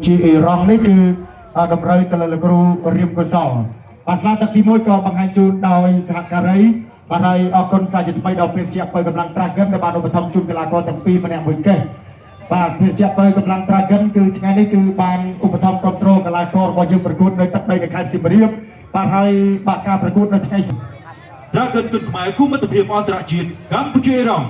ជាអេរ៉ង់នេះគឺតម្រូវទៅលើលោកគ្រូរៀមកុសលភាសាទឹកទី1ក៏បង្ហាញជូនដោយសហការីបាទហើយអរគុណសាជាថ្មីដល់ពេលជាបើកម្លាំង Dragon ដែលបានឧបត្ថម្ភជូនកីឡាករទាំងពីរម្នាក់មួយកេះបាទពេលជាបើកម្លាំង Dragon គឺថ្ងៃនេះគឺបានឧបត្ថម្ភគ្រប់គ្រងកីឡាកររបស់យើងប្រកួតនៅទឹកដីនៃខេត្តសៀមរាបបាទហើយបាក់ការប្រកួតនៅថ្ងៃ Dragon គុនខ្មែរគូមិត្តភាពអន្តរជាតិកម្ពុជារង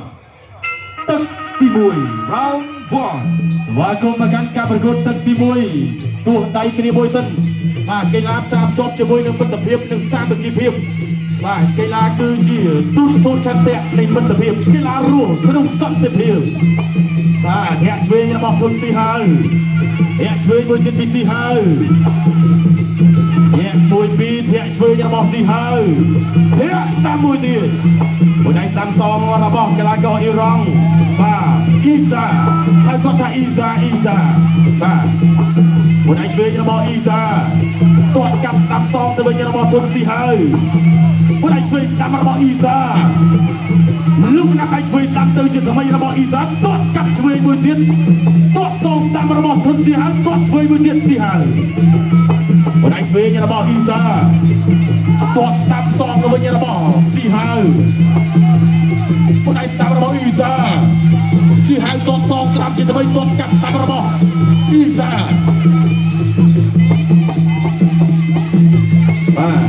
ទឹកទី1 round 1ស្វាគមន៍មកកាន់ការប្រកួតទឹកទី1ទោះដៃគ្នាមួយសិនបាទកីឡាផ្សារភ្ជាប់ជាមួយនឹងមិត្តភាពនិងសាមគ្គីភាពបាទកីឡាគឺជាទូតសូចឆន្ទៈនៃមិត្តភាពកីឡារស់ក្នុងសន្តិភាពបាទអ្នកឆ្វេងរបស់ទុនស៊ីហើយអ្នកឆ្វេងមួយទៀតពីស៊ីហើយអ្នកមួយពីរអ្នកឆ្វេងរបស់ស៊ីហើយអ្នកស្ដាំមួយទៀតមួយដៃស្ដាំសងរបស់កីឡាករអ៊ីរ៉ង់បាទអ៊ីសាហើយគាត់ថាអ៊ីសាបាទមួយដៃឆ្វេងរបស់អ៊ីសាគាត់កាប់ស្ដាំសងទៅវិញរបស់ទុនស៊ីហើយមួយដៃឆ្វេងស្ដាំរបស់អ៊ីសាលោកណាប់ដៃឆ្វេងស្ដាំទៅជាថ្មីរបស់អ៊ីសាគាត់កាប់ឆ្វេងមួយទៀតគាត់សងស្ដាំរបស់ទុនស៊ីហើយគាត់ឆ្វេងមួយទៀតស៊ីហើយមួយដៃឆ្វេងរបស់អ៊ីសាគាត់ស្ដាំសងទៅវិញរបស់ស៊ីហើយមួយដៃស្ដាំរបស់អ៊ីសាស៊ីហើយគាត់សងស្ដាំជាថ្មីគាត់កាប់ស្ដាំរបស់អ៊ីសាបាទ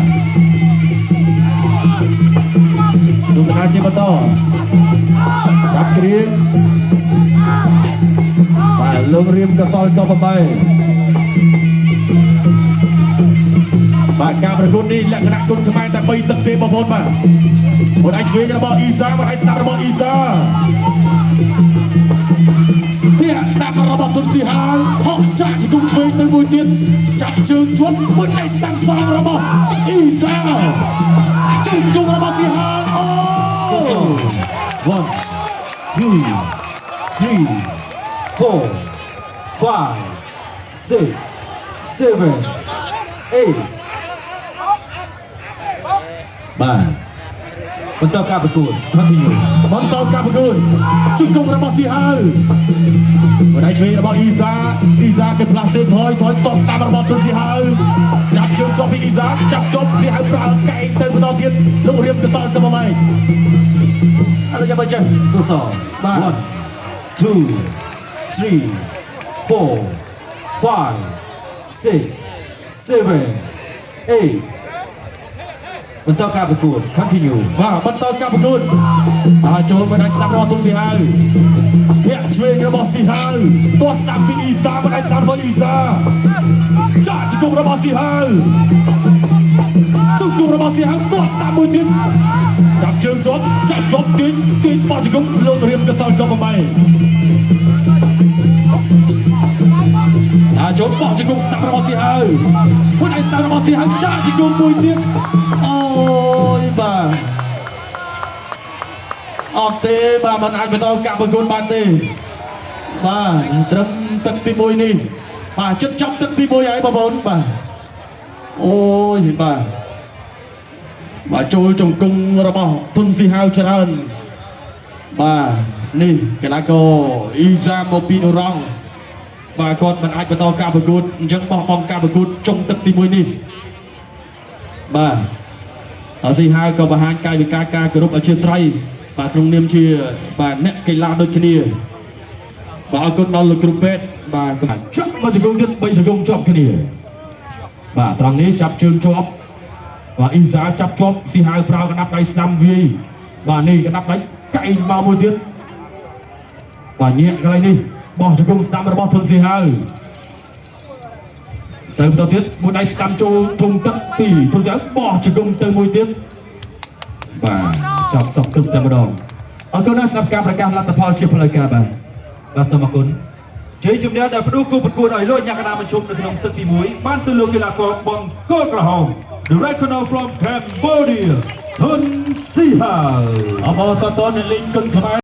ទស្សនាជាបន្តចាប់គ្រាបាទលោករៀមកសលកបបែបាទការប្រកួតនេះលក្ខណៈគុណខ្មែរតែ3ទឹកទេបងប្អូនបាទមួយដៃឆ្វេងរបស់អ៊ីសាមួយដៃស្ដាំរបស់អ៊ីសាទៀតស្ដាំរបស់ទុនស៊ីហើយហកចាក់ជង្គង់ឆ្វេងទៅមួយទៀតចាក់ជើងជន់មួយដៃស្ដាំសងរបស់អ៊ីសាជង្គង់របស់ស៊ីហើយអូ 1 2 3 4 5 6 7 8បាទបន្តការប្រកួត continue បន្តការប្រកួតជង្គង់របស់ស៊ីហើយមួយដៃឆ្វេងរបស់អ៊ីសាគេផ្លាស់សេថយតស្ដាំរបស់ទុនស៊ីហើយចាប់ជើងជាប់ពីអ៊ីសាចាប់ជាប់ស៊ីហើយប្រើកែងទៅបន្តទៀតលោករៀមកសលទៅមកហើយឥឡូវចាំមើលចេះកសលបាទ1 2 3 4 5 6 7 8បន្តការប្រកួត continue បាទបន្តការប្រកួតចូលមកដៃស្ដាំរបស់ទុនស៊ីហើយភាក់ឆ្វេងរបស់ស៊ីហើយទាស់ស្ដាំពីអ៊ីសាមកដៃស្ដាំរបស់អ៊ីសាចាក់ជង្គង់របស់ស៊ីហើយជង្គង់របស់ស៊ីហើយទាស់ស្ដាំមួយទៀតចាប់ជើងជាប់ទាញបោះជង្គង់លោករៀមកសលក៏ប្រម៉ែចូលបោះជង្គង់ស្ដាំរបស់ស៊ីហើយមួយដៃស្ដាំរបស់ស៊ីហើយចាក់ជង្គង់មួយទៀតអូយបាទអត់ទេបាទមិនអាចបន្តការប្រកួតបានទេបាទត្រឹមទឹកទី1នេះបាទជិតចប់ទឹកទី1ហើយបងប្អូនបាទអូយបាទចូលជង្គង់របស់ទុនស៊ីហាវច្រើនបាទនេះកីឡាករអ៊ីសាមកពីអ៊ូរ៉ង់បាទគាត់មិនអាចបន្តការប្រកួតអញ្ចឹងបោះបង់ការប្រកួតចុងទឹកទី1នេះបាទហើយស៊ីហាវក៏បង្ហាញកាយវិការការគោរពអធ្យាស្រ័យបាទក្នុងនាមជាបាទអ្នកកីឡាដូចគ្នាបាទអរគុណដល់លោកគ្រូពេទ្យបាទចាប់មកជង្គង់ទៀត3ជង្គង់ជាប់គ្នាបាទត្រង់នេះចាប់ជើងជាប់បាទអ៊ីសាចាប់ជាប់ស៊ីហាវប្រើកដាប់ដៃស្ដាំវាយបាទនេះកដាប់ដៃកែងមកមួយទៀតបាទញាក់កន្លែងនេះបោះជង្គង់ស្ដាំរបស់ទុនស៊ីហាវទៅបន្តទៀតមួយដៃស្ដាំចូលធុងទឹកពីទុនស៊ីហាវបោះជង្គង់ទៅមួយទៀតបាទចាប់សក់ទឹកតែម្ដងអរគុណណាស់សម្រាប់ការប្រកាសលទ្ធផលជាផ្លូវការបាទសូមអរគុណជ័យជំនះដែលផ្ដួលគូប្រកួតឲ្យលោកញាក់កណ្ដាលបញ្ឈប់នៅក្នុងទឹកទី1បានទៅលោកកីឡាករបង់គោលក្រហម The Red Corner from Cambodia ទុនស៊ីហាវអបអរសាទរអ្នកលេងគុនខ្មែរ